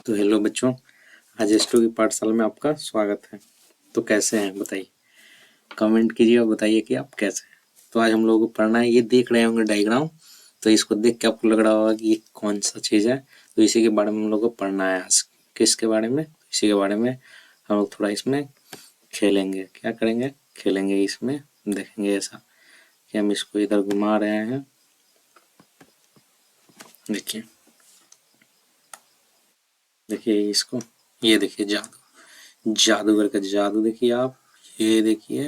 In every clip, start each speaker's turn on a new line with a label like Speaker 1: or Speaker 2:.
Speaker 1: तो हेलो बच्चों, आज एस्ट्रो की पाठशाला में आपका स्वागत है। तो कैसे हैं बताइए, कमेंट कीजिए और बताइए कि आप कैसे हैं। तो आज हम लोगों को पढ़ना है, ये देख रहे होंगे डायग्राम, तो इसको देख के आपको लग रहा होगा कि ये कौन सा चीज़ है। तो इसी के बारे में हम लोग को पढ़ना है आज। किसके बारे में? इसी के बारे में हम लोग थोड़ा इसमें खेलेंगे। क्या करेंगे? खेलेंगे। इसमें देखेंगे ऐसा कि हम इसको इधर घुमा रहे हैं। देखिए देखिए इसको, ये देखिए जादू, जादूगर का जादू देखिए आप। ये देखिए,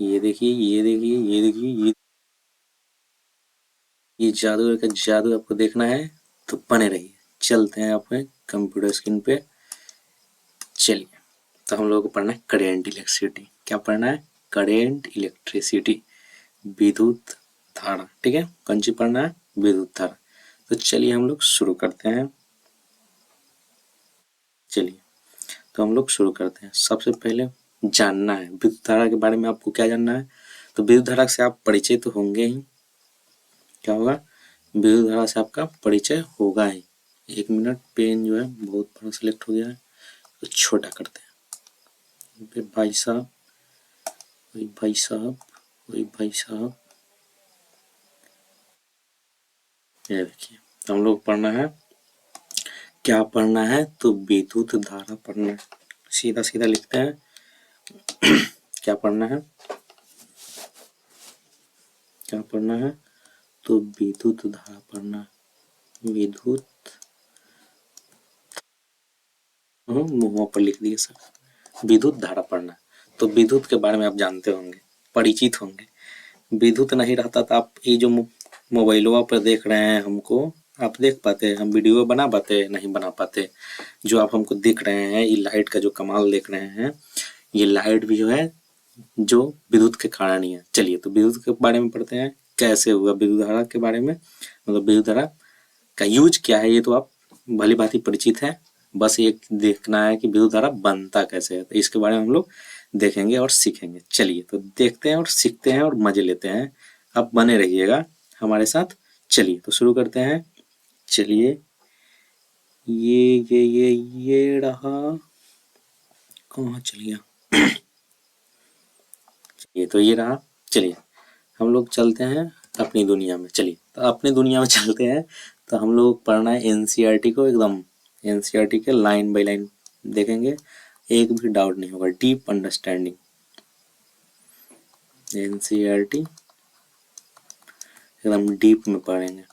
Speaker 1: ये देखिए, ये देखिए, ये देखिए, ये जादूगर का जादू आपको देखना है तो बने रहिए। चलते हैं अपने कंप्यूटर स्क्रीन पे। चलिए, तो हम लोगों को पढ़ना है करेंट इलेक्ट्रिसिटी। क्या पढ़ना है? करेंट इलेक्ट्रिसिटी, विद्युत धारा। ठीक है, कौन सी पढ़ना है? विद्युत धारा। तो चलिए हम लोग शुरू करते हैं। चलिए, तो हम लोग शुरू करते हैं। सबसे पहले जानना है विद्युत धारा के बारे में। आपको क्या जानना है? तो विद्युत धारा से आप परिचित तो होंगे ही। क्या होगा? विद्युत धारा से आपका परिचय होगा ही। एक मिनट, पेन जो है बहुत बड़ा सिलेक्ट हो गया है तो छोटा करते हैं। फिर भाई साहब, वही भाई साहब, वही भाई साहब, ये देखिए। तो हम लोग पढ़ना है, क्या पढ़ना है? तो विद्युत धारा पढ़ना है। सीधा सीधा लिखते हैं। क्या पढ़ना है? क्या पढ़ना है? तो विद्युत धारा पढ़ना है। विद्युत, मुंह पर लिख दिए सर। विद्युत धारा पढ़ना। तो विद्युत के बारे में आप जानते होंगे, परिचित होंगे। विद्युत नहीं रहता तो आप ये जो मोबाइलों पर देख रहे हैं हमको, आप देख पाते हैं? हम वीडियो बना पाते? नहीं बना पाते। जो आप हमको देख रहे हैं, ये लाइट का जो कमाल देख रहे हैं, ये लाइट भी जो है जो विद्युत के कारण ही है। चलिए, तो विद्युत के बारे में पढ़ते हैं। कैसे हुआ विद्युत धारा के बारे में, मतलब विद्युत धारा का यूज क्या है, ये तो आप भली भांति परिचित है। बस ये देखना है कि विद्युत धारा बनता कैसे है। तो इसके बारे में हम लोग देखेंगे और सीखेंगे। चलिए, तो देखते हैं और सीखते हैं और मजे लेते हैं। आप बने रहिएगा हमारे साथ। चलिए, तो शुरू करते हैं। चलिए, ये रहा। कहाँ चल गया? चलिए, तो ये रहा। चलिए, हम लोग चलते हैं अपनी दुनिया में। चलिए, तो अपनी दुनिया में चलते हैं। तो हम लोग पढ़ना है एनसीईआरटी को एकदम। एनसीईआरटी के लाइन बाय लाइन देखेंगे, एक भी डाउट नहीं होगा। डीप अंडरस्टैंडिंग, एनसीईआरटी एकदम डीप में पढ़ेंगे,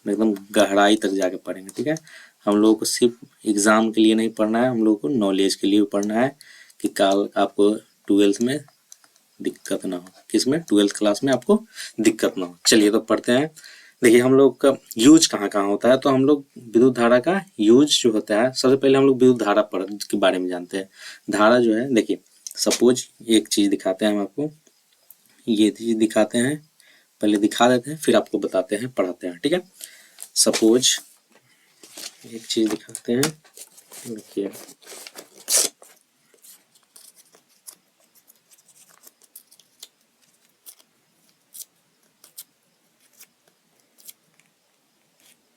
Speaker 1: एकदम गहराई तक जाके पढ़ेंगे। ठीक है, हम लोगों को सिर्फ एग्जाम के लिए नहीं पढ़ना है, हम लोगों को नॉलेज के लिए भी पढ़ना है कि कल आपको ट्वेल्थ में दिक्कत ना हो। किसमें? ट्वेल्थ क्लास में आपको दिक्कत ना हो। चलिए, तो पढ़ते हैं। देखिए, हम लोग का यूज कहाँ कहाँ होता है। तो हम लोग विद्युत धारा का यूज जो होता है, सबसे पहले हम लोग विद्युत धारा के बारे में जानते हैं। धारा जो है, देखिए सपोज एक चीज दिखाते हैं हम आपको, ये चीज दिखाते हैं, पहले दिखा देते हैं फिर आपको बताते हैं, पढ़ाते हैं। ठीक है, सपोज एक चीज दिखाते हैं। देखिए,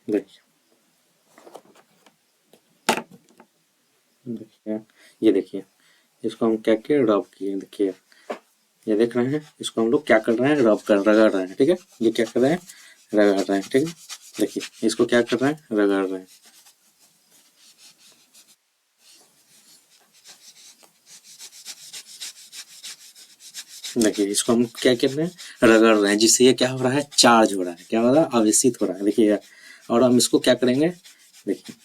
Speaker 1: देखिए, देखिए, ये देखिए, इसको हम क्या किए? रब किए। देखिए, ये देख रहे हैं, इसको हम लोग क्या कर रहे हैं? रब कर, रगड़ रहे हैं। ठीक है, ये क्या कर रहे हैं? रगड़ रहे हैं। ठीक है, देखिए इसको क्या कर रहे हैं? रगड़ रहे हैं। देखिए, इसको हम क्या कर रहे हैं? रगड़ रहे हैं, जिससे ये क्या हो रहा है? चार्ज हो रहा है। क्या हो रहा है? आवेशित हो रहा है। देखिए, और हम इसको क्या करेंगे? देखिए,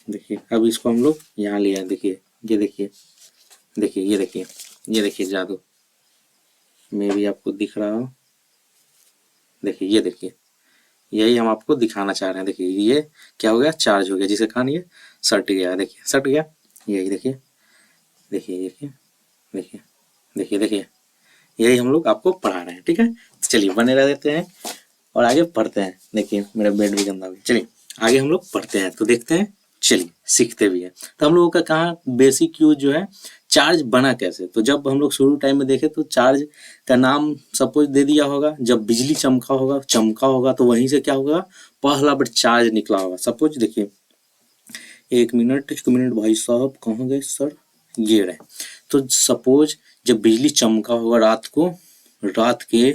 Speaker 1: देखिए अब इसको हम लोग यहाँ लिया। देखिए, ये देखिए, देखिए, ये देखिए, ये देखिए जादू में भी आपको दिख रहा हो। देखिए, ये देखिए, यही हम आपको दिखाना चाह रहे हैं। देखिए, ये क्या हो गया? चार्ज हो गया, जिसके कारण ये सट गया। देखिए, सट गया। यही देखिए, देखिए, देखिए, देखिए, देखिए, देखिए, यही हम लोग आपको पढ़ा रहे हैं। ठीक है, तो चलिए बने रह देते हैं और आगे पढ़ते हैं। देखिए, मेरा बेड भी गंदा हो गया। चलिए, आगे हम लोग पढ़ते हैं, तो देखते हैं। चलिए, सीखते भी हैं। तो हम लोगों का कहाँ बेसिक यूज जो है, चार्ज बना कैसे? तो जब हम लोग शुरू टाइम में देखे तो चार्ज का नाम सपोज दे दिया होगा। जब बिजली चमका होगा तो वहीं से क्या होगा? पहला बार चार्ज निकला होगा। सपोज देखिए, एक मिनट भाई साहब, कहाँ गए सर? ये रहे। तो सपोज जब बिजली चमका होगा रात को, रात के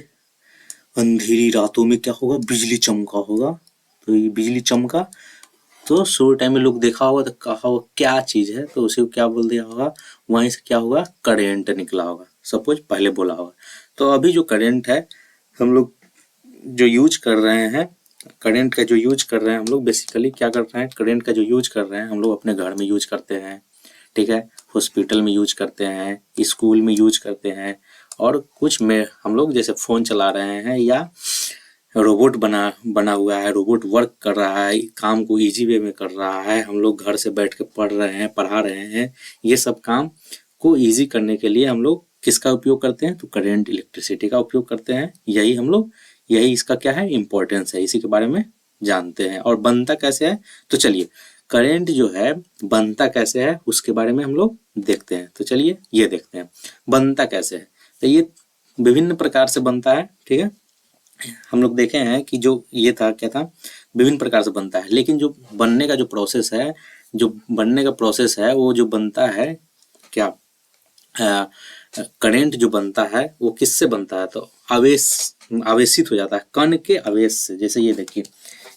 Speaker 1: अंधेरी रातों में क्या होगा, बिजली चमका होगा। तो ये बिजली चमका तो शुरू टाइम में लोग देखा होगा तो कहा होगा क्या चीज है, तो उसे क्या बोल दिया होगा, वहीं से क्या होगा, करंट निकला होगा, सपोज पहले बोला होगा। तो अभी जो करंट है हम लोग जो यूज कर रहे हैं, करंट का जो यूज कर रहे हैं हम लोग, बेसिकली क्या कर रहे हैं, करंट का जो यूज कर रहे हैं हम लोग अपने घर में यूज करते हैं, ठीक है, हॉस्पिटल में यूज करते हैं, स्कूल में यूज करते हैं, और कुछ में हम लोग जैसे फोन चला रहे हैं या रोबोट बना बना हुआ है, रोबोट वर्क कर रहा है, काम को इजी वे में कर रहा है, हम लोग घर से बैठ के पढ़ रहे हैं, पढ़ा रहे हैं, ये सब काम को इजी करने के लिए हम लोग किसका उपयोग करते हैं, तो करंट इलेक्ट्रिसिटी का उपयोग करते हैं। यही हम लोग, यही इसका क्या है, इम्पोर्टेंस है, इसी के बारे में जानते हैं। और बनता कैसे है, तो चलिए करंट जो है बनता कैसे है उसके बारे में हम लोग देखते हैं। तो चलिए ये देखते हैं बनता कैसे है। तो ये विभिन्न प्रकार से बनता है, ठीक है। हम लोग देखे हैं कि जो ये था क्या था, विभिन्न प्रकार से बनता है, लेकिन जो बनने का जो प्रोसेस है, जो बनने का प्रोसेस है वो जो बनता है क्या, करंट जो बनता है वो किससे बनता है, तो आवेशित हो जाता है कण के आवेश से। जैसे ये देखिए,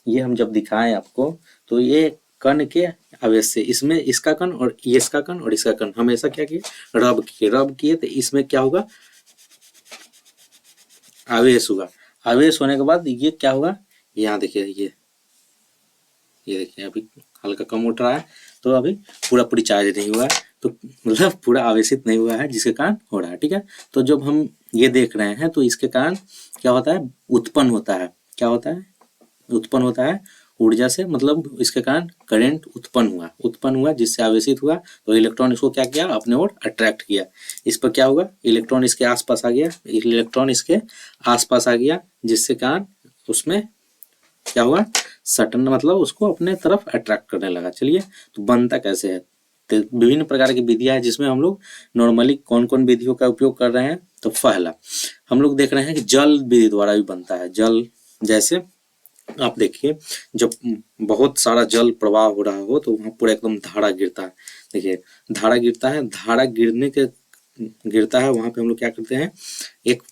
Speaker 1: ये हम जब दिखाएं आपको तो ये कण के आवेश से, इसमें इसका कण और ये इसका कण और इसका कण हमेशा क्या किए, रब किए, तो इसमें क्या होगा, आवेश होगा। आवेश होने के बाद ये क्या होगा, यहाँ देखिए, ये देखिए अभी हल्का कम उठ रहा है, तो अभी पूरी चार्ज नहीं हुआ है, तो मतलब पूरा आवेशित नहीं हुआ है, जिसके कारण हो रहा है, ठीक है। तो जब हम ये देख रहे हैं तो इसके कारण क्या होता है, उत्पन्न होता है, क्या होता है, उत्पन्न होता है ऊर्जा से, मतलब इसके कारण करंट उत्पन्न हुआ जिससे आवेशित हुआ, तो इलेक्ट्रॉन इसको क्या किया, अपने ओर अट्रैक्ट किया। इस पर क्या होगा, इलेक्ट्रॉन इसके आसपास आ गया, जिससे कारण उसमें क्या हुआ, सटन, मतलब उसको अपने तरफ अट्रैक्ट करने लगा। चलिए तो बनता कैसे है, तो विभिन्न प्रकार की विधियां हैं जिसमें हम लोग नॉर्मली कौन कौन विधियों का उपयोग कर रहे हैं। तो पहला हम लोग देख रहे हैं कि जल विधि द्वारा भी बनता है। जल, जैसे आप देखिए जब बहुत सारा जल प्रवाह हो रहा हो तो वहां पूरा एकदम धारा गिरता है। देखिए धारा गिरता है, धारा गिरता है, वहां पे हम लोग क्या करते हैं, एक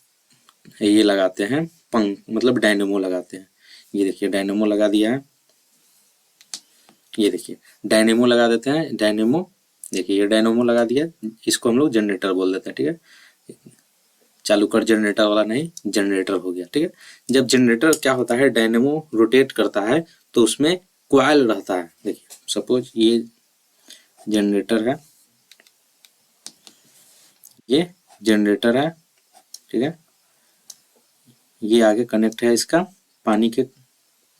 Speaker 1: ये लगाते हैं पंख, मतलब डायनेमो लगाते हैं। ये देखिए डायनेमो लगा दिया है, ये देखिए डायनेमो लगा देते हैं, डायनेमो, देखिए ये डायनेमो लगा दिया, इसको हम लोग जनरेटर बोल देते हैं, ठीक है। चालू कर जनरेटर वाला नहीं, जनरेटर हो गया, ठीक है। जब जनरेटर क्या होता है, डायनेमो रोटेट करता है तो उसमें कॉइल रहता है। देखिए सपोज ये जनरेटर है, ये जनरेटर है, ठीक है, ये आगे कनेक्ट है इसका पानी के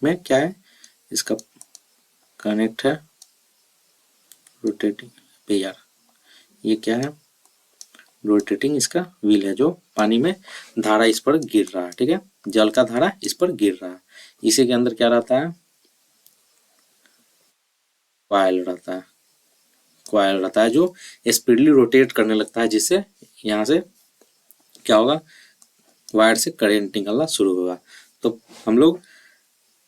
Speaker 1: में, क्या है इसका कनेक्ट है रोटेटिंग पे यार, ये क्या है, रोटेटिंग इसका व्हील है जो पानी में धारा इस पर गिर रहा है, ठीक है, जल का धारा इस पर गिर रहा है। इसी के अंदर क्या रहता है, कॉइल रहता है, कॉइल रहता है जो स्पीडली रोटेट करने लगता है, जिससे यहाँ से क्या होगा, वायर से करंट निकलना शुरू होगा। तो हम लोग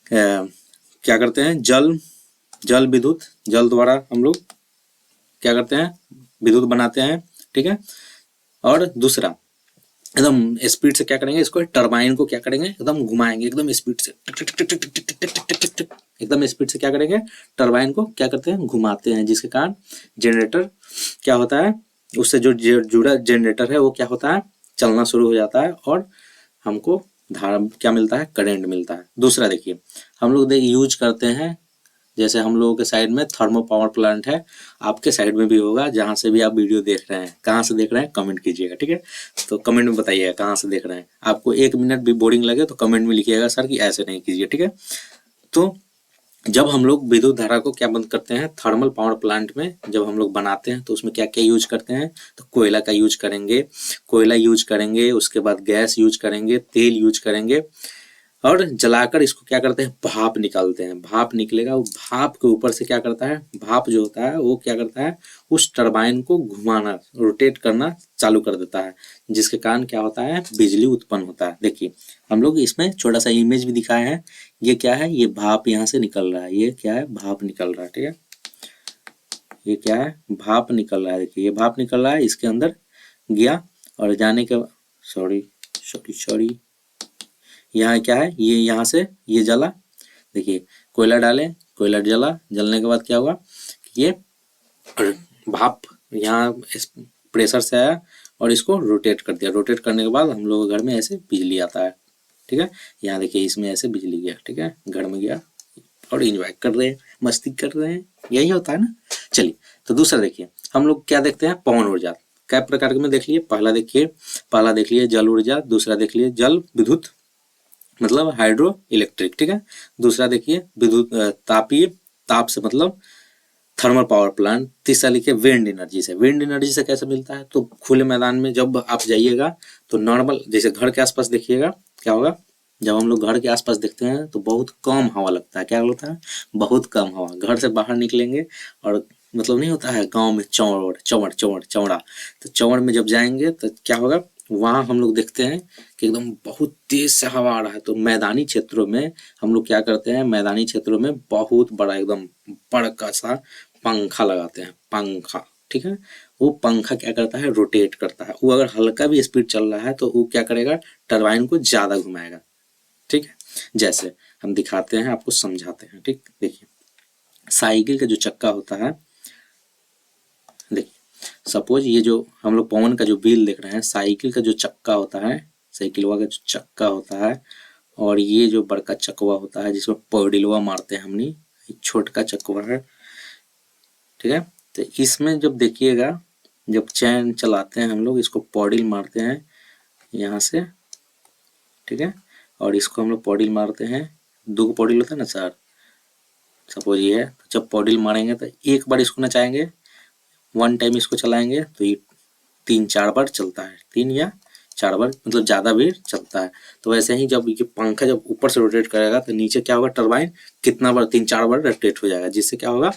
Speaker 1: क्या करते हैं, जल विद्युत, जल द्वारा हम लोग क्या करते हैं, विद्युत बनाते हैं, ठीक है। और दूसरा एकदम स्पीड से क्या करेंगे, इसको टरबाइन को क्या करेंगे, एकदम घुमाएंगे, एकदम स्पीड से एकदम स्पीड से क्या करेंगे, टरबाइन को क्या करते हैं, घुमाते हैं, जिसके कारण जनरेटर क्या होता है, उससे जो जुड़ा जनरेटर है वो क्या होता है, चलना शुरू हो जाता है और हमको धारा क्या मिलता है, करंट मिलता है। दूसरा देखिए हम लोग यूज करते हैं, जैसे हम लोगों के साइड में थर्मो पावर प्लांट है, आपके साइड में भी होगा, जहां से भी आप वीडियो देख रहे हैं, कहाँ से देख रहे हैं कमेंट कीजिएगा, ठीक है। तो कमेंट में बताइएगा कहाँ से देख रहे हैं, आपको 1 मिनट भी बोरिंग लगे तो कमेंट में लिखिएगा सर कि ऐसे नहीं कीजिए, ठीक है। तो जब हम लोग विद्युत धारा को क्या बंद करते हैं, थर्मल पावर प्लांट में जब हम लोग बनाते हैं तो उसमें क्या क्या यूज करते हैं, तो कोयला का यूज करेंगे, कोयला यूज करेंगे, उसके बाद गैस यूज करेंगे, तेल यूज करेंगे, और जलाकर इसको क्या करते हैं, भाप निकालते हैं। भाप निकलेगा, वो भाप के ऊपर से क्या करता है, भाप जो होता है वो क्या करता है, उस टरबाइन को घुमाना, रोटेट करना चालू कर देता है, जिसके कारण क्या होता है, बिजली उत्पन्न होता है। देखिए हम लोग इसमें छोटा सा इमेज भी दिखाए हैं, ये क्या है, ये भाप यहाँ से निकल रहा है, ये क्या है, भाप निकल रहा है, ठीक है। ये क्या है, भाप निकल रहा है। देखिए ये भाप निकल रहा है, इसके अंदर गया और जाने के, सॉरी सॉरी सॉरी, यहाँ क्या है, ये यहाँ से ये जला। देखिए कोयला डालें, कोयला जला, जलने के बाद क्या हुआ कि ये भाप यहाँ इस प्रेशर से आया और इसको रोटेट कर दिया। रोटेट करने के बाद हम लोग घर में ऐसे बिजली आता है। ठीक है, यहाँ देखिए इसमें ऐसे बिजली गया। ठीक है, घर में गया और इंजॉय कर रहे हैं, मस्ती कर रहे हैं, यही होता है ना। चलिए तो दूसरा देखिए, हम लोग क्या देखते हैं, पवन ऊर्जा। कई प्रकार के में देख लिए, पहला देख लिए जल ऊर्जा, दूसरा देख लिए जल विद्युत मतलब हाइड्रो इलेक्ट्रिक। ठीक है, दूसरा देखिए विद्युत तापीय, ताप से मतलब थर्मल पावर प्लांट। तीसरा लिखिए विंड एनर्जी से। विंड एनर्जी से कैसे मिलता है, तो खुले मैदान में जब आप जाइएगा तो नॉर्मल जैसे घर के आसपास देखिएगा क्या होगा, जब हम लोग घर के आसपास देखते हैं तो बहुत कम हवा लगता है। क्या होता है, बहुत कम हवा। घर से बाहर निकलेंगे और मतलब नहीं होता है गांव में चौड़ चौड़ चौड़ चौड़ा, तो चौड़ में जब जाएंगे तो क्या होगा, वहां हम लोग देखते हैं कि एकदम बहुत तेज से हवा आ रहा है। तो मैदानी क्षेत्रों में हम लोग क्या करते हैं, मैदानी क्षेत्रों में बहुत बड़ा एकदम बड़ा सा पंखा लगाते हैं, पंखा। ठीक है, वो पंखा क्या करता है, रोटेट करता है। वो अगर हल्का भी स्पीड चल रहा है तो वो क्या करेगा, टरबाइन को ज्यादा घुमाएगा। ठीक है, जैसे हम दिखाते हैं, आपको समझाते हैं। ठीक, देखिए साइकिल का जो चक्का होता है, देखिए सपोज ये जो हम लोग पवन का जो व्हील देख रहे हैं, साइकिल का जो चक्का होता है, साइकिलवा का जो चक्का होता है, और ये जो बड़का चकवा होता है जिसमें पैडलवा मारते हैं हमनी, छोटका चकवा है। ठीक है, तो इसमें जब देखिएगा, जब चैन चलाते हैं हम लोग, इसको पॉडिल मारते हैं यहाँ से। ठीक है, और इसको हम लोग पॉडिल मारते हैं, दो पॉडिल होता है ना सर, सपोज ये है। तो जब पॉडिल मारेंगे तो एक बार इसको नचाएंगे, वन टाइम इसको चलाएंगे तो ये 3-4 बार चलता है, 3 या 4 बार मतलब ज़्यादा भी चलता है। तो वैसे ही जब ये पंखा जब ऊपर से रोटेट करेगा तो नीचे क्या होगा, टरबाइन कितना बार, 3-4 बार रोटेट हो जाएगा, जिससे क्या होगा,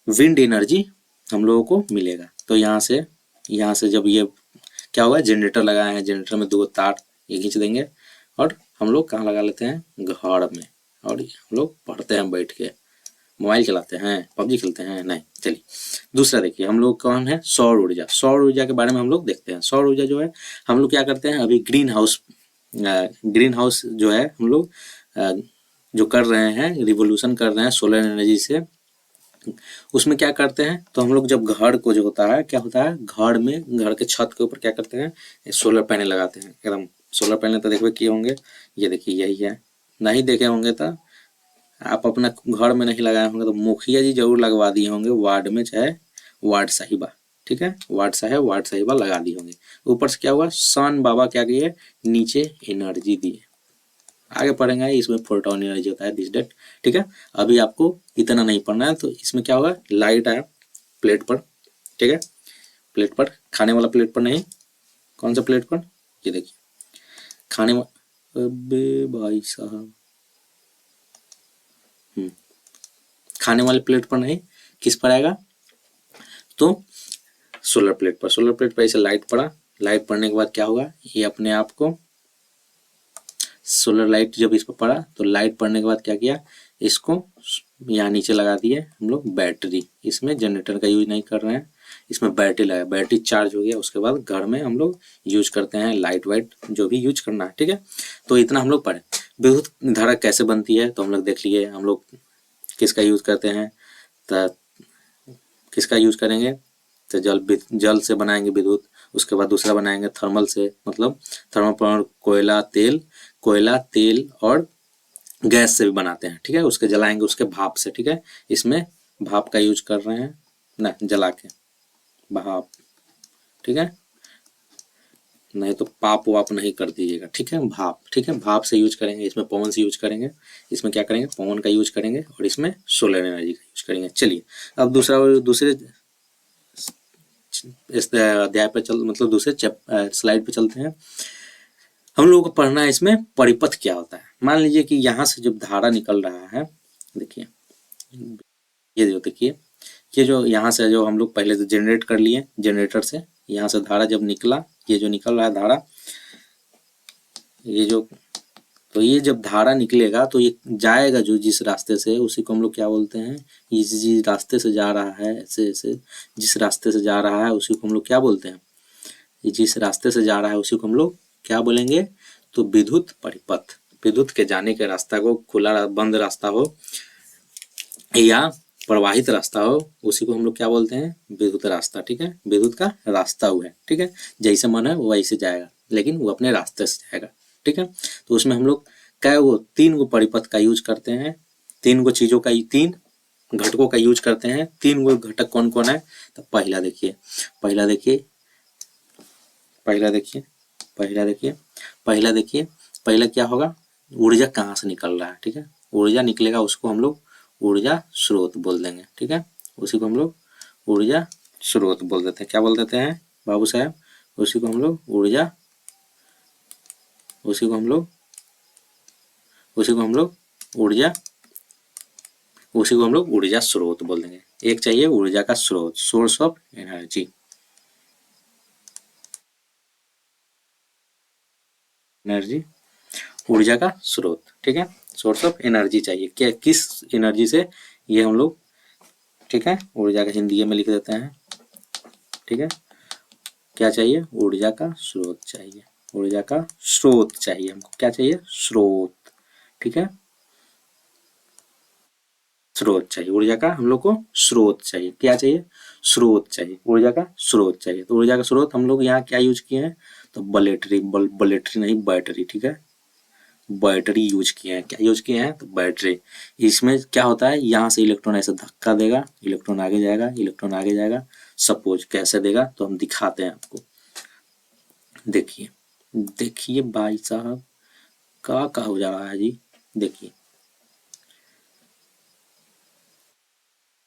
Speaker 1: विंड एनर्जी हम लोगों को मिलेगा। तो यहाँ से जब ये क्या होगा, जनरेटर लगाए हैं, जनरेटर में 2 तार ये खींच देंगे और हम लोग कहाँ लगा लेते हैं, घर में, और हम लोग पढ़ते हैं बैठ के, मोबाइल चलाते हैं, पबजी खेलते हैं, नहीं। चलिए दूसरा देखिए, हम लोग कौन है, सौर ऊर्जा। सौर ऊर्जा के बारे में हम लोग देखते हैं। सौर ऊर्जा जो है, हम लोग क्या करते हैं, अभी ग्रीन हाउस जो है हम लोग जो कर रहे हैं, रिवोल्यूशन कर रहे हैं सोलर एनर्जी से, उसमें क्या करते हैं, तो हम लोग जब घर को जो होता है, क्या होता है, घर में घर के छत के ऊपर क्या करते हैं, सोलर पैनल लगाते हैं। एकदम सोलर पैनल तो देखो किए होंगे, ये देखिए यही है, नहीं देखे होंगे तो आप अपना घर में नहीं लगाए होंगे तो मुखिया जी जरूर लगवा दिए होंगे, वार्ड में चाहे वार्ड साहिबा। ठीक है, वार्ड साहब वार्ड साहिबा लगा दिए होंगे। ऊपर से क्या हुआ, सन बाबा क्या किए, नीचे एनर्जी दिए। आगे पढ़ेंगे इसमें फोटोन एनर्जी होता है दिस डेट। ठीक है, अभी आपको इतना नहीं पढ़ना है। तो इसमें क्या होगा, लाइट आया प्लेट पर। ठीक है, प्लेट पर, खाने वाला प्लेट पर नहीं, कौन सा प्लेट पर, ये देखिए खाने वाला, अबे भाई साहब, खाने वाले प्लेट पर नहीं, किस पर आएगा, तो सोलर प्लेट पर। सोलर प्लेट पर ऐसे लाइट पड़ा, लाइट पड़ने के बाद क्या होगा, ये अपने आप को सोलर लाइट जब इस पर पड़ा तो लाइट पड़ने के बाद क्या किया, इसको यहाँ नीचे लगा दिए हम लोग बैटरी। इसमें जनरेटर का यूज नहीं कर रहे हैं, इसमें बैटरी लगा, बैटरी चार्ज हो गया, उसके बाद घर में हम लोग यूज करते हैं, लाइट वाइट जो भी यूज करना है। ठीक है, तो इतना हम लोग पढ़े। विद्युत धारा कैसे बनती है तो हम लोग देख लिए, हम लोग किसका यूज करते हैं, तो किसका यूज करेंगे, तो जल से बनाएंगे विद्युत। उसके बाद दूसरा बनाएंगे थर्मल से, मतलब थर्मल पावर, कोयला तेल और गैस से भी बनाते हैं। ठीक है, उसके जलाएंगे, उसके भाप से। ठीक है, इसमें भाप का यूज कर रहे हैं ना, जला के भाप। ठीक है, नहीं तो पाप वाप नहीं कर दीजिएगा। ठीक है, भाप। ठीक है, भाप से यूज करेंगे, इसमें पवन से यूज करेंगे, इसमें क्या करेंगे, पवन का यूज करेंगे, और इसमें सोलर एनर्जी का यूज करेंगे। चलिए अब दूसरे इस अध्याय पे मतलब दूसरे स्लाइड पे चलते हैं। हम लोगों को पढ़ना है इसमें परिपथ क्या होता है। मान लीजिए कि यहाँ से जब धारा निकल रहा है, देखिए ये जो देखिए, ये जो यहाँ से जो हम लोग पहले तो जनरेट कर लिए, जनरेटर से यहाँ से धारा जब निकला, ये जो निकल रहा है धारा, ये जो तो ये जब धारा निकलेगा तो ये जाएगा जो जिस रास्ते से, उसी को हम लोग क्या बोलते हैं, ये जिस रास्ते से जा रहा है, ऐसे ऐसे जिस रास्ते से जा रहा है उसी को हम लोग क्या बोलते हैं, ये जिस रास्ते से जा रहा है उसी को हम लोग क्या बोलेंगे, तो विद्युत परिपथ। विद्युत के जाने के रास्ता को खुला बंद रास्ता हो या प्रवाहित रास्ता हो, उसी को हम लोग क्या बोलते हैं, विद्युत रास्ता। ठीक है, विद्युत का रास्ता हुआ है। ठीक है, जैसे मन है वो वैसे जाएगा, लेकिन वो अपने रास्ते से जाएगा। ठीक है, तो उसमें हम लोग क्या वो 3 गो परिपथ का यूज करते हैं, 3 गो चीजों का, 3 घटकों का यूज करते हैं। 3 गो घटक कौन कौन है, तो पहला देखिए, पहला देखिए, पहला देखिए, पहला देखिए, पहला देखिए, पहला क्या होगा, ऊर्जा कहाँ से निकल रहा है। ठीक है, ऊर्जा निकलेगा उसको हम लोग ऊर्जा स्रोत बोल देंगे। ठीक है, उसी को हम लोग ऊर्जा स्रोत बोल देते हैं। क्या बोल देते हैं बाबू साहब, उसी को हम लोग ऊर्जा, उसी को हम लोग, उसी को हम लोग ऊर्जा, उसी को हम लोग ऊर्जा स्रोत बोल देंगे। एक चाहिए ऊर्जा का स्रोत, सोर्स ऑफ एनर्जी, एनर्जी, ऊर्जा का स्रोत। ठीक है, सोर्स ऑफ एनर्जी चाहिए, क्या किस एनर्जी से, ये हम लोग, ठीक है, ऊर्जा का हिंदी में लिख देते हैं। ठीक है, क्या चाहिए, ऊर्जा का स्रोत चाहिए, ऊर्जा का स्रोत चाहिए हमको, क्या चाहिए, स्रोत। ठीक है, स्रोत चाहिए, ऊर्जा का हम लोग को स्रोत चाहिए। क्या चाहिए, स्रोत चाहिए, ऊर्जा का स्रोत चाहिए। तो ऊर्जा का स्रोत हम लोग यहाँ क्या यूज किए हैं, तो बलेटरी, बलेटरी नहीं बैटरी। ठीक है, बैटरी यूज किए हैं। क्या यूज किए हैं, तो बैटरी। इसमें क्या होता है, यहाँ से इलेक्ट्रॉन ऐसे धक्का देगा, इलेक्ट्रॉन आगे जाएगा, इलेक्ट्रॉन आगे जाएगा। सपोज कैसे देगा, तो हम दिखाते हैं आपको। देखिए, देखिए भाई साहब, का हो जा रहा है जी, देखिए,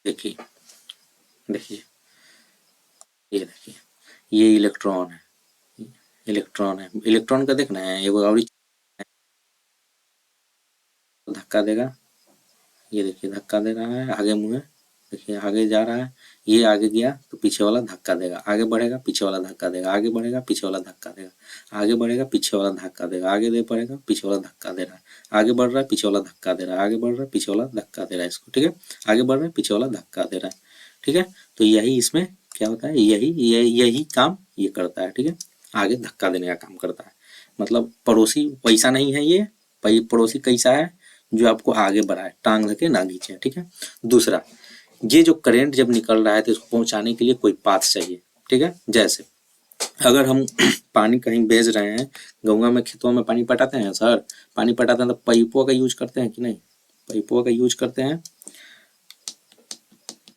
Speaker 1: देखिए, देखिए, ये देखिए, ये इलेक्ट्रॉन है, इलेक्ट्रॉन है, इलेक्ट्रॉन का देखना है, ये और धक्का देगा, ये देखिए धक्का दे रहा है, आगे मुँह है, देखिए आगे जा रहा है, ये आगे गया तो पीछे वाला धक्का देगा, आगे बढ़ेगा पीछे वाला धक्का देगा, आगे बढ़ेगा पीछे वाला धक्का देगा, आगे बढ़ेगा पीछे वाला धक्का देगा, आगे दे पड़ेगा पीछे वाला धक्का दे रहा है, आगे बढ़ रहा है पीछे वाला धक्का दे रहा है, आगे बढ़ रहा है पीछे वाला धक्का दे रहा है इसको। ठीक है, आगे बढ़ रहा है पीछे वाला धक्का दे रहा है। ठीक है, तो यही इसमें क्या होता है, यही काम ये करता है। ठीक है, आगे धक्का देने का काम करता है। मतलब पड़ोसी वैसा नहीं है, ये पड़ोसी कैसा है, जो आपको आगे बढ़ाए, टांग धके ना खींचे। ठीक है, दूसरा, ये जो करंट जब निकल रहा है तो इसको पहुंचाने के लिए कोई पाथ चाहिए। ठीक है, जैसे अगर हम पानी कहीं भेज रहे हैं, गंगा में खेतों में पानी पटाते हैं सर, पानी पटाते हैं तो पाइपों का यूज करते हैं कि नहीं, पाइपों का यूज करते हैं,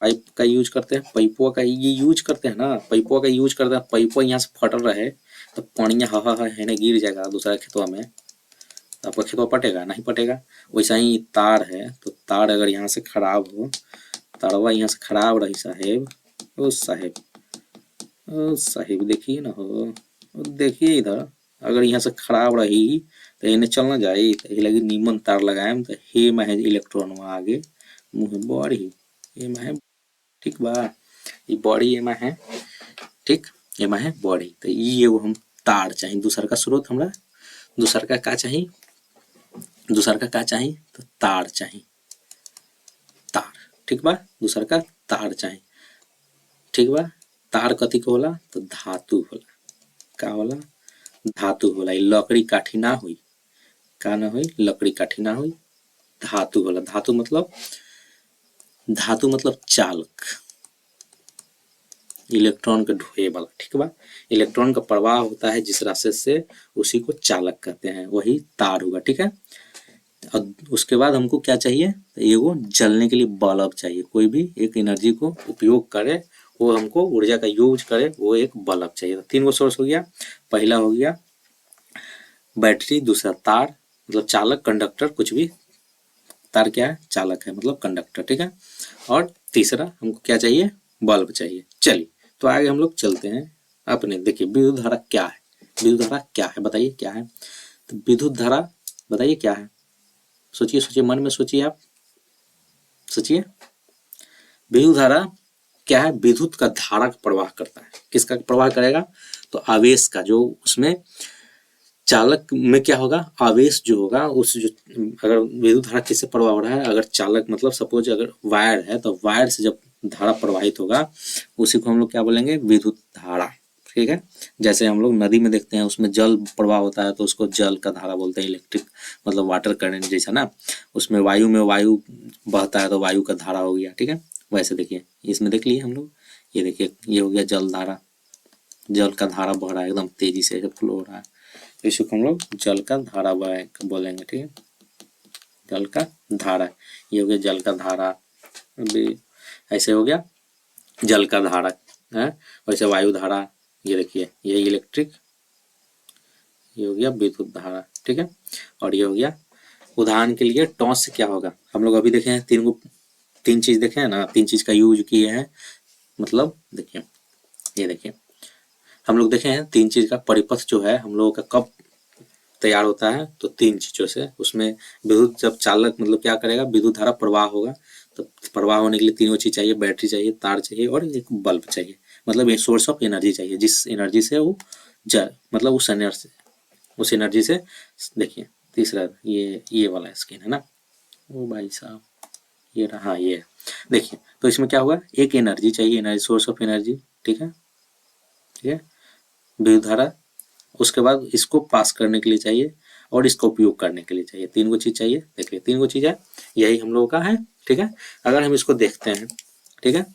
Speaker 1: पाइप का यूज करते हैं, पाइपों का ये यूज करते हैं ना, पाइपों का यूज करते हैं। पाइपों यहाँ से फट रहे तो पानी हा है गिर जाएगा दूसरा खेतों में, तो आपका खेतवा पटेगा, नहीं पटेगा। वैसा ही तार है, तो तार अगर यहाँ से खराब हो, तारवा यहाँ से खराब रही साहेब, ओ साहेब, ओ साहेब देखिए ना हो, देखिए इधर, अगर यहाँ से खराब रही तो इन्हें चलना जाए, तो ये लगी नीमन तार लगाए तो हे महे इलेक्ट्रॉन आगे मुँह बड़ी एमा है। ठीक बा, ये बड़ी एमा है, ठीक, एमा है बड़ी, तो ये एगो हम तार चाहिए, दूसर का स्रोत हमरा, दूसर का चाहिए, दूसर का चाहिए, तो तार चाहिए, तार। ठीक बा, दूसर का तार चाहिए। ठीक बा, तार कथी के होला, तो धातु होला, का होला, धातु होला। लकड़ी काठी ना हुई, का ना हुई, लकड़ी काठी ना हुई, धातु होला। धातु मतलब, धातु मतलब चालक, इलेक्ट्रॉन के ढोए वाला। ठीक बा, इलेक्ट्रॉन का प्रवाह होता है जिस रास्ते से, उसी को चालक कहते हैं, वही तार हुआ। ठीक है, और उसके बाद हमको क्या चाहिए, तो एगो जलने के लिए बल्ब चाहिए, कोई भी एक एनर्जी को उपयोग करे, वो हमको ऊर्जा का यूज करे, वो एक बल्ब चाहिए। तो 3 गो सोर्स हो गया, पहला हो गया बैटरी, दूसरा तार मतलब चालक, कंडक्टर, कुछ भी, तार क्या है, चालक है मतलब कंडक्टर। ठीक है, और तीसरा हमको क्या चाहिए, बल्ब चाहिए। चलिए, तो आगे हम लोग चलते हैं अपने, देखिए विद्युत धारा क्या है, विद्युत धारा क्या है बताइए, क्या है, तो विद्युत धारा बताइए क्या है, सोचिए सोचिए, मन में सोचिए, आप सोचिए, विद्युत धारा क्या है, विद्युत का धारा का प्रवाह करता है, किसका प्रवाह करेगा, तो आवेश का, जो उसमें चालक में क्या होगा, आवेश जो होगा उस जो, अगर विद्युत धारा किससे प्रवाह हो रहा है, अगर चालक मतलब सपोज अगर वायर है तो वायर से जब धारा प्रवाहित होगा उसी को हम लोग क्या बोलेंगे, विद्युत धारा। ठीक है, जैसे हम लोग नदी में देखते हैं उसमें जल प्रवाह होता है तो उसको जल का धारा बोलते हैं, इलेक्ट्रिक मतलब वाटर करंट जैसा ना। उसमें वायु में वायु बहता है तो वायु का धारा हो गया। ठीक है, वैसे देखिए इसमें देख लिए हम लोग, ये देखिए ये हो गया जल धारा, जल का धारा बह रहा है एकदम तेजी से फ्लो हो रहा है, तो इसी को हम लोग जल का धारा बोलेंगे। ठीक है, जल का धारा, ये हो गया जल का धारा। अभी ऐसे हो गया जल का धारा है, वैसे वायु धारा, ये देखिए ये इलेक्ट्रिक, ये हो गया विद्युत धारा। ठीक है, और ये हो गया, उदाहरण के लिए टॉर्च से क्या होगा, हम लोग अभी देखे हैं तीन चीज देखे हैं ना, तीन चीज का यूज किए हैं। मतलब देखिए, ये देखिए हम लोग देखे हैं तीन चीज का परिपथ जो है हम लोगों का कब तैयार होता है, तो तीन चीजों से। उसमें विद्युत जब चालक मतलब क्या करेगा, विद्युत धारा प्रवाह होगा, तो प्रवाह होने के लिए तीनों चीज चाहिए, बैटरी चाहिए, तार चाहिए और एक बल्ब चाहिए, मतलब एक सोर्स ऑफ एनर्जी चाहिए, जिस एनर्जी से वो मतलब उस एनर्जी से देखिए तीसरा ये वाला स्क्रीन है ना, ओ भाई साहब ये रहा, हाँ ये देखिए, तो इसमें क्या होगा, एक एनर्जी चाहिए, एनर्जी सोर्स ऑफ एनर्जी। ठीक है, ठीक है, विद्युत धारा, उसके बाद इसको पास करने के लिए चाहिए और इसका उपयोग करने के लिए चाहिए, तीन गो चीज चाहिए। देखिए तीन गो चीज है, यही हम लोगों का है। ठीक है, अगर हम इसको देखते हैं, ठीक है,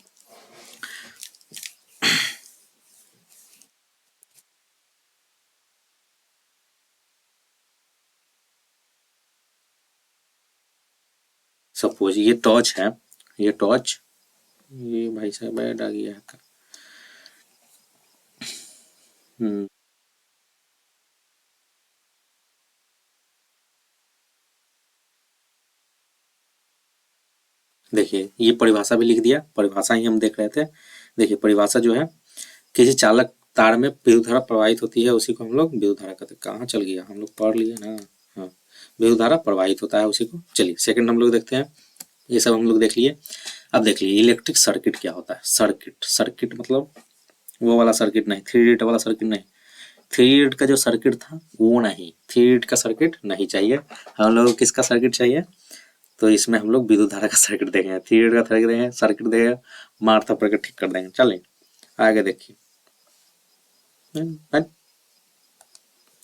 Speaker 1: सपोज ये टॉर्च है, ये टॉर्च, ये भाई साहब ऐड आ गया है। हम्म, देखिए ये परिभाषा भी लिख दिया, परिभाषा ही हम देख रहे थे। देखिए परिभाषा जो है, किसी चालक तार में विद्युत धारा प्रवाहित होती है उसी को हम लोग विद्युत धारा कहते हैं। कहाँ चल गया, हम लोग पढ़ लिए ना, हाँ विद्युत धारा प्रवाहित होता है उसी को। चलिए सेकंड हम लोग देखते हैं, ये सब हम लोग देख लिए। अब देख लिए इलेक्ट्रिक सर्किट क्या होता है। सर्किट, सर्किट मतलब वो वाला सर्किट नहीं, थ्री इडियट वाला सर्किट नहीं, थ्री इडियट का जो सर्किट था वो नहीं, थ्री इडियट का सर्किट नहीं चाहिए हम लोग, किसका सर्किट चाहिए, तो इसमें हम लोग विद्युत धारा का सर्किट देखेंगे, थ्री इडियट का सर्किट देखेंगे, सर्किट देखेगा मार थप्पड़ के ठीक कर देंगे। चलें आगे देखिए,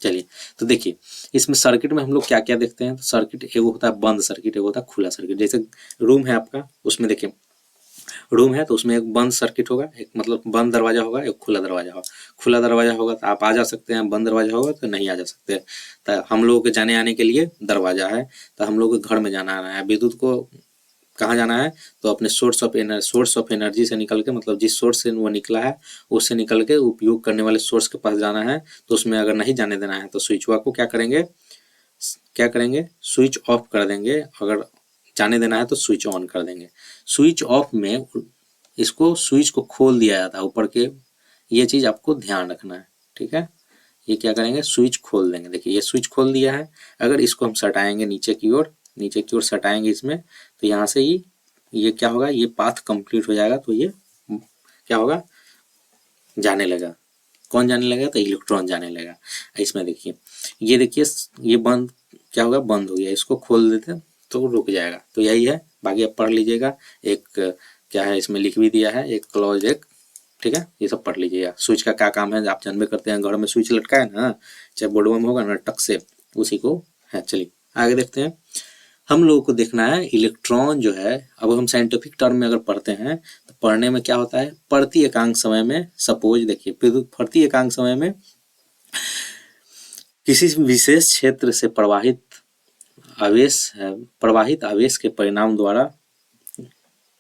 Speaker 1: चलिए तो देखिए इसमें सर्किट में हम लोग क्या क्या देखते हैं, तो सर्किट एगो होता है बंद सर्किट, एगो होता है खुला सर्किट। जैसे रूम है आपका, उसमें देखिए रूम है तो उसमें एक बंद सर्किट होगा, एक मतलब बंद दरवाजा होगा, एक खुला दरवाजा होगा। खुला दरवाजा होगा तो आप आ जा सकते हैं, बंद दरवाजा होगा तो नहीं आ जा सकते। तो हम लोगों के जाने आने के लिए दरवाजा है, तो हम लोग को घर में जाना आना है, विद्युत को कहाँ जाना है, तो अपने सोर्स ऑफ एनर्जी से निकल के, मतलब जिस सोर्स से वो निकला है उससे निकल के उपयोग करने वाले सोर्स के पास जाना है। तो उसमें अगर नहीं जाने देना है तो स्विच को क्या करेंगे, स्विच ऑफ कर देंगे, अगर जाने देना है तो स्विच ऑन कर देंगे। स्विच ऑफ में इसको स्विच को खोल दिया जाता है ऊपर के, ये चीज आपको ध्यान रखना है। ठीक है, ये क्या करेंगे, स्विच खोल देंगे। देखिए ये स्विच खोल दिया है, अगर इसको हम सटाएंगे नीचे की ओर सटाएंगे इसमें, तो यहाँ से ही ये क्या होगा, ये पाथ कंप्लीट हो जाएगा, तो ये क्या होगा, जाने लगा। कौन जाने लगा, तो इलेक्ट्रॉन जाने लगा। इसमें देखिए ये देखिए ये बंद क्या होगा, बंद हो गया, इसको खोल देते तो रुक जाएगा। तो यही है, बाकी आप पढ़ लीजिएगा। एक क्या है इसमें लिख भी दिया है, एक क्लॉज एक। ठीक है, ये सब पढ़ लीजिएगा। स्विच का क्या काम है आप जानबे करते हैं, घर में स्विच लटका है ना, चाहे बोर्डवा में होगा ना टक से, उसी को है। चलिए आगे देखते हैं, हम लोगों को देखना है इलेक्ट्रॉन जो है। अब हम साइंटिफिक टर्म में अगर पढ़ते हैं तो पढ़ने में क्या होता है, प्रति एकांक समय में, सपोज देखिए प्रति एकांक समय में किसी विशेष क्षेत्र से प्रवाहित आवेश के परिणाम द्वारा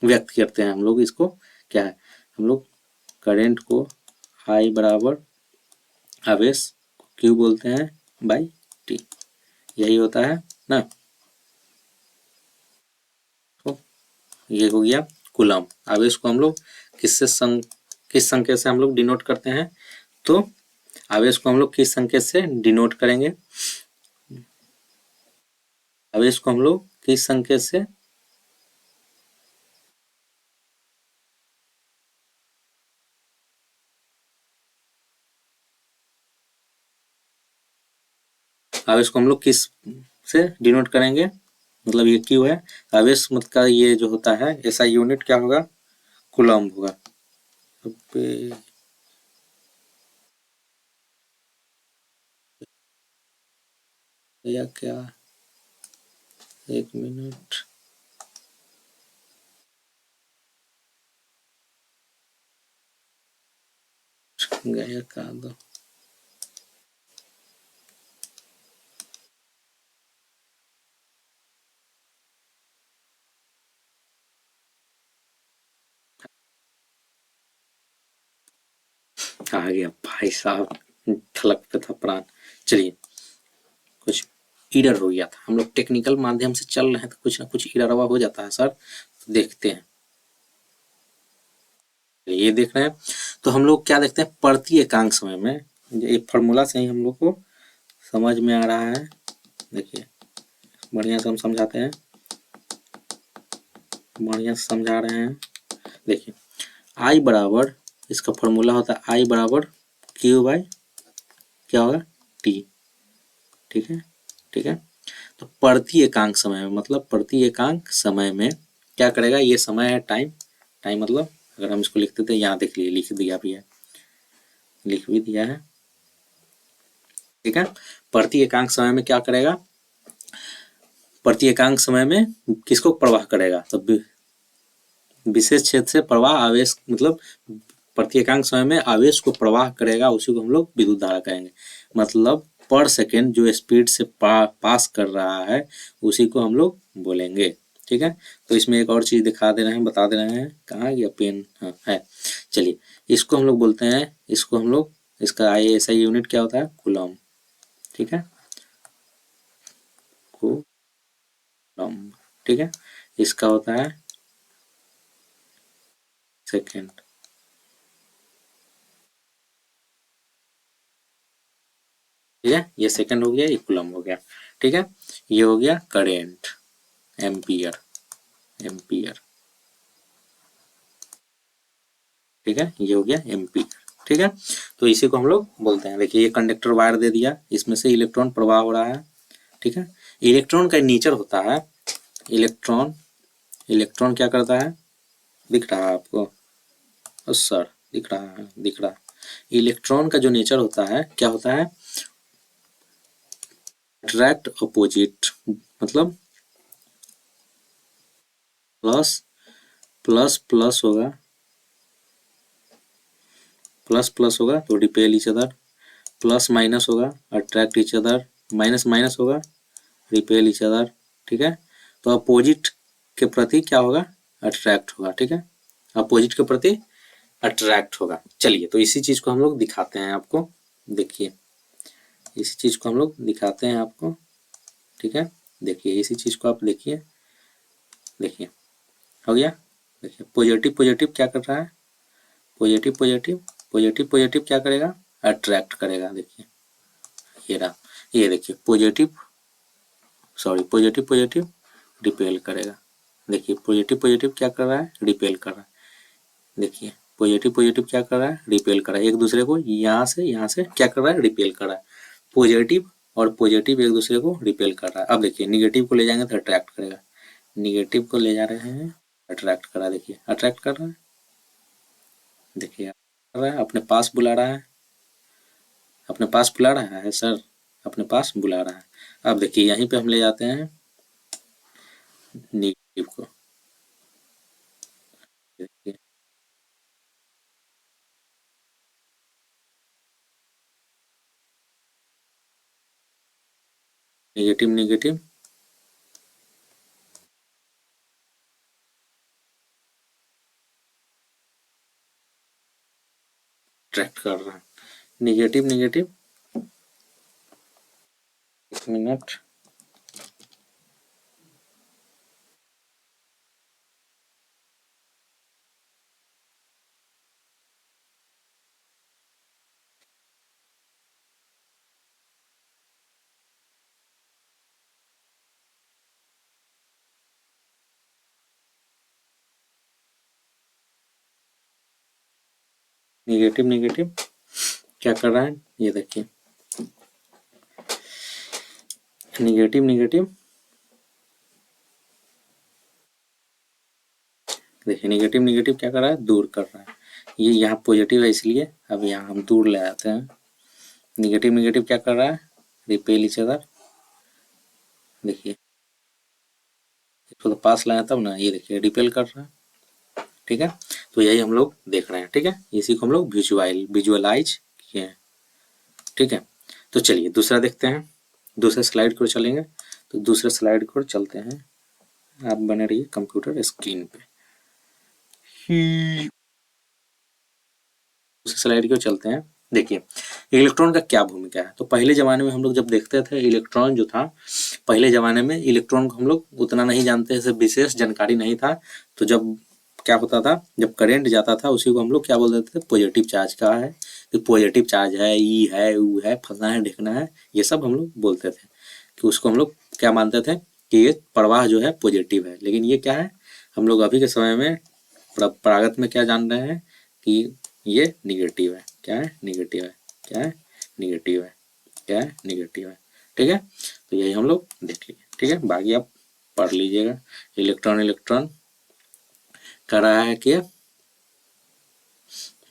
Speaker 1: व्यक्त करते हैं हम लोग। इसको क्या है, हम लोग करंट को I बराबर आवेश क्यू बोलते हैं बाई टी, यही होता है ना। तो ये हो गया कूलम। आवेश को हम लोग किस संकेत से हम लोग डिनोट करते हैं, तो आवेश को हम लोग किस संकेत से डिनोट करेंगे, आवेश को हम लोग किस संकेत से, आवेश को हम लोग किस से डिनोट करेंगे, मतलब ये क्यू है, आवेश मत का ये जो होता है ऐसा यूनिट क्या होगा, कूलम्ब होगा। अबे या क्या, एक मिनट, गया का दो, आ गया भाई साहब, थलक पे था प्राण। चलिए, कुछ इरर हो गया था, हम लोग टेक्निकल माध्यम से चल रहे हैं तो कुछ ना कुछ इरर हो जाता है सर, तो देखते हैं। ये देख रहे हैं, तो हम लोग क्या देखते हैं, प्रति एकांक समय में, ये फॉर्मूला से ही हम लोग को समझ में आ रहा है। देखिए बढ़िया से हम समझाते हैं, बढ़िया से समझा रहे हैं। देखिए आई बराबर, इसका फॉर्मूला होता है आई बराबर क्यू बाई क्या होगा, टी। ठीक है, ठीक है। तो प्रति एकांक समय में, मतलब प्रति एकांक समय में क्या करेगा, ये समय है टाइम, टाइम मतलब अगर हम इसको लिखते थे, यहाँ देख लिए लिख दिया भी है, लिख भी दिया है। ठीक है, प्रति एकांक समय में क्या करेगा, प्रति एकांक समय में किसको प्रवाह करेगा, तब विशेष क्षेत्र से प्रवाह आवेश, मतलब प्रति एकांक समय में आवेश को प्रवाह करेगा, उसी को हम लोग विद्युत धारा कहेंगे। मतलब पर सेकेंड जो स्पीड से पास कर रहा है उसी को हम लोग बोलेंगे। ठीक है, तो इसमें एक और चीज दिखा दे रहे हैं, बता दे रहे हैं, कहाँ गया पेन, हाँ है। चलिए, इसको हम लोग बोलते हैं, इसको हम लोग, इसका आई एस आई यूनिट क्या होता है, कूलम्ब। ठीक है, कूलम्ब। ठीक है, इसका होता है सेकेंड। ठीक है, ये सेकंड हो गया, ये कूलम्ब हो गया। ठीक है, ये हो गया करेंट, एम्पियर, एम्पियर। ठीक है, ये हो गया एम्पियर। ठीक है, तो इसी को हम लोग बोलते हैं। देखिए ये कंडक्टर वायर दे दिया, इसमें से इलेक्ट्रॉन प्रवाह हो रहा है। ठीक है, इलेक्ट्रॉन का नेचर होता है, इलेक्ट्रॉन, इलेक्ट्रॉन क्या करता है, दिख रहा है आपको, सर दिख रहा है, दिख रहा है। इलेक्ट्रॉन का जो नेचर होता है क्या होता है, अट्रैक्ट अपोजिट, मतलब प्लस प्लस प्लस होगा, प्लस प्लस होगा तो repel each other, plus minus होगा attract each other, minus minus होगा रिपेल ईच अदर। ठीक है, तो अपोजिट के प्रति क्या होगा, अट्रैक्ट होगा। ठीक है, अपोजिट के प्रति अट्रैक्ट होगा। चलिए, तो इसी चीज को हम लोग दिखाते हैं आपको, देखिए इसी चीज को हम लोग दिखाते हैं आपको। ठीक है, देखिए इसी चीज को आप देखिए, देखिए हो गया। देखिए पॉजिटिव पॉजिटिव क्या कर रहा है, पॉजिटिव पॉजिटिव, पॉजिटिव पॉजिटिव क्या करेगा, अट्रैक्ट करेगा। देखिए ये रहा, ये देखिए positive, sorry positive positive repel करेगा। देखिए पॉजिटिव पॉजिटिव क्या कर रहा है, रिपेल कर रहा है। देखिए पॉजिटिव पॉजिटिव क्या कर रहा है, रिपेल कर रहा है, एक दूसरे को यहाँ से क्या कर रहा है, रिपेल कर रहा है। पॉजिटिव और पॉजिटिव एक दूसरे को रिपेल कर रहा है। अब देखिए निगेटिव को ले जाएंगे तो अट्रैक्ट करेगा, निगेटिव को ले जा रहे हैं, अट्रैक्ट कर रहा है। देखिए अट्रैक्ट कर रहा है, देखिए कर रहा है, अपने पास बुला रहा है, अपने पास बुला रहा है सर, अपने पास बुला रहा है। अब देखिए यहीं पे हम ले जाते हैं निगेटिव को, देखिए निगेटिव निगेटिव, अट्रैक्ट कर रहा है, निगेटिव निगेटिव, एक मिनट, निगेटिव निगेटिव क्या कर रहा है, ये देखिए निगेटिव निगेटिव, देखिए निगेटिव निगेटिव क्या कर रहा है, दूर कर रहा है। ये यहाँ पॉजिटिव है इसलिए अब यहाँ हम दूर ले आते हैं। निगेटिव निगेटिव क्या कर रहा है, रिपेल इच अदर। देखिए इसको तो पास लाया तब ना, ये देखिए रिपेल कर रहा है। ठीक है, तो यही हम लोग देख रहे हैं। ठीक है, इसी को हम लोग विजुअलाइज किए हैं। ठीक है, तो चलिए दूसरा देखते हैं। दूसरे स्लाइड को चलेंगे, तो दूसरे स्लाइड को चलते हैं। आप बने रहिए कंप्यूटर स्क्रीन पे। दूसरे स्लाइड को चलते हैं। देखिए इलेक्ट्रॉन का क्या भूमिका है। तो पहले ज़माने में हम लोग जब देखते थे इलेक्ट्रॉन जो था, पहले ज़माने में इलेक्ट्रॉन को हम लोग उतना नहीं जानते थे, विशेष जानकारी नहीं था। तो जब क्या होता था, जब करंट जाता था उसी को हम लोग क्या बोल देते थे, पॉजिटिव चार्ज का है, कि पॉजिटिव चार्ज है, ई है, ऊ है, फलना है, ढिकना है, ये सब हम लोग बोलते थे। कि उसको हम लोग क्या मानते थे कि ये प्रवाह जो है पॉजिटिव है। लेकिन ये क्या है, हम लोग अभी के समय में परागत में क्या जान रहे हैं कि ये निगेटिव है। क्या है, निगेटिव है। क्या है, निगेटिव है। क्या है, निगेटिव है। ठीक है, तो यही हम लोग देख लिए। ठीक है, बाकी आप पढ़ लीजिएगा। इलेक्ट्रॉन इलेक्ट्रॉन कर रहा है कि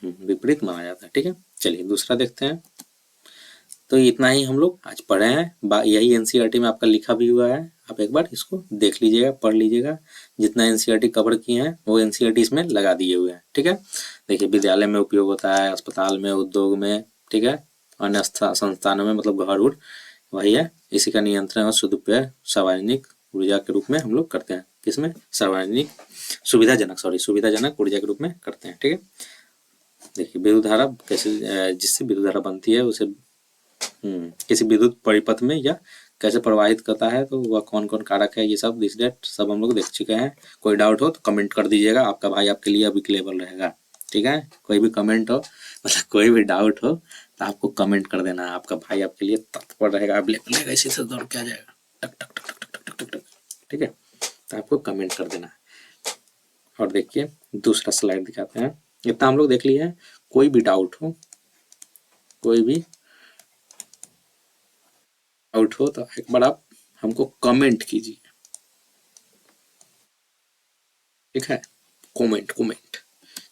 Speaker 1: विपरीत माना जाता है। ठीक है, चलिए दूसरा देखते हैं। तो इतना ही हम लोग आज पढ़े हैं। यही एनसीईआरटी में आपका लिखा भी हुआ है, आप एक बार इसको देख लीजिएगा, पढ़ लीजिएगा। जितना एनसीईआरटी कवर किए हैं वो एनसीईआरटी इसमें लगा दिए हुए हैं। ठीक है, देखिए विद्यालय में उपयोग होता है, अस्पताल में, उद्योग में, ठीक है, अन्य संस्थानों में, मतलब घर उर वही है। इसी का नियंत्रण और सदुपयोग सार्वजनिक ऊर्जा के रूप में हम लोग करते हैं। किसमें, सार्वजनिक सुविधाजनक ऊर्जा के रूप में करते हैं। ठीक है, देखिए विद्युत धारा कैसे, जिससे विद्युत धारा बनती है उसे किसी विद्युत परिपथ में या कैसे प्रवाहित करता है, तो वह कौन कौन कारक है, ये सब दिस डेट सब हम लोग देख चुके हैं। कोई डाउट हो तो कमेंट कर दीजिएगा, आपका भाई आपके लिए अवेलेबल रहेगा। ठीक है, कोई भी कमेंट हो, मतलब कोई भी डाउट हो तो आपको कमेंट कर देना, आपका भाई आपके लिए तत्पर रहेगा, अवेलेबल रहेगा, इसी से दौड़ के आ जाएगा, टक टक टक टक टक टक टक। ठीक है, तो आपको कमेंट कर देना। और देखिए दूसरा स्लाइड दिखाते हैं। इतना हम लोग देख लिए हैं। कोई भी डाउट हो, कोई भी डाउट हो तो एक बार आप हमको कमेंट कीजिए। ठीक है, कमेंट कमेंट।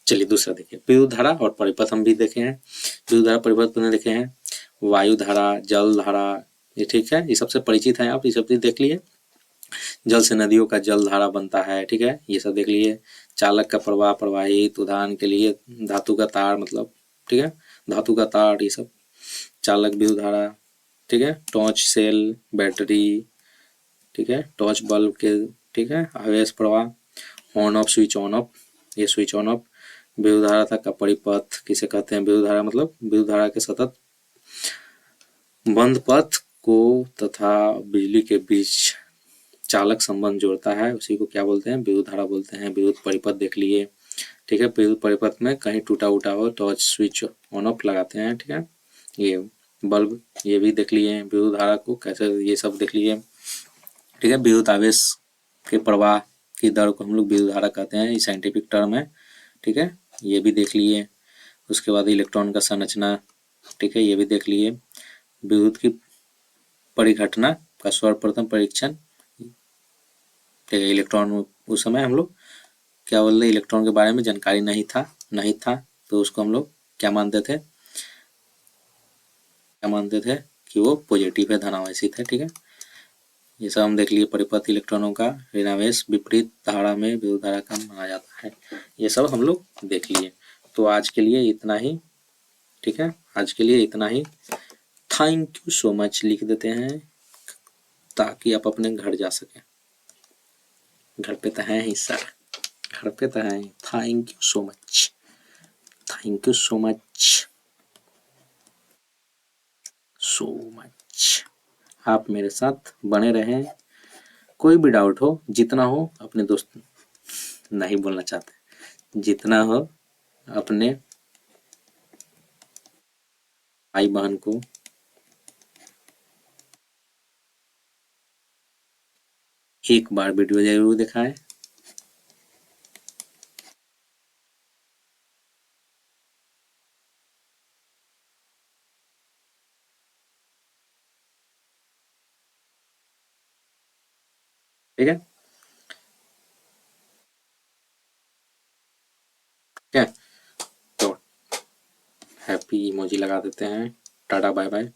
Speaker 1: चलिए दूसरा देखिए, विद्युत धारा और परिपथ हम भी देखे हैं। विद्युत धारा परिपथ में देखे हैं, वायु धारा, जल धारा, ये ठीक है, ये सबसे परिचित है, आप ये सब देख लिए। जल से नदियों का जल धारा बनता है। ठीक है, ये सब देख लिए। चालक का प्रवाह प्रवाहित, उदाहरण के लिए धातु का तार, मतलब ठीक है, धातु का तार, ये सब चालक विद्युत धारा। ठीक है, टॉर्च सेल, बैटरी, ठीक है, टॉर्च बल्ब के, ठीक है, आवेश प्रवाह, on off, switch on off, ये स्विच ऑन ऑफ। विद्युत धारा का परिपथ किसे कहते हैं, विद्युत धारा मतलब विद्युत धारा के सतत बंद पथ को तथा बिजली के बीच चालक संबंध जोड़ता है, उसी को क्या बोलते हैं, विद्युत धारा बोलते हैं। विद्युत परिपथ देख लिए। ठीक है, विद्युत परिपथ में कहीं टूटा उटा हो तो स्विच ऑन ऑफ लगाते हैं। ठीक है, ये बल्ब, ये भी देख लिए। विद्युत धारा को कैसे, ये सब देख लिए। ठीक है, विद्युत आवेश के प्रवाह की दर को हम लोग विद्युत धारा कहते हैं, ये साइंटिफिक टर्म है। ठीक है, ये भी देख लिए। उसके बाद इलेक्ट्रॉन का संरचना, ठीक है, ये भी देख लिए। विद्युत की परिघटना का सर्वप्रथम परीक्षण, ठीक है, इलेक्ट्रॉन, उस समय हम लोग क्या बोल रहे, इलेक्ट्रॉन के बारे में जानकारी नहीं था, तो उसको हम लोग क्या मानते थे, कि वो पॉजिटिव है, धनावेशित है। ठीक है, ये सब हम देख लिए। परिपथ इलेक्ट्रॉनों का ऋणावेश विपरीत धारा में विद्युत धारा का माना जाता है, ये सब हम लोग देख लिए। तो आज के लिए इतना ही। ठीक है, आज के लिए इतना ही। थैंक यू सो मच लिख देते हैं ताकि आप अपने घर जा सकें। घर पे तो हैं ही सर, घर पे तो हैं। Thank you so much, thank you so much, so much. आप मेरे साथ बने रहें। कोई भी डाउट हो, जितना हो अपने दोस्त, नहीं बोलना चाहते, जितना हो अपने भाई बहन को एक बार वीडियो जरूर दिखाएं। ठीक है ठीक है। तो हैप्पी इमोजी लगा देते हैं। Tata bye bye.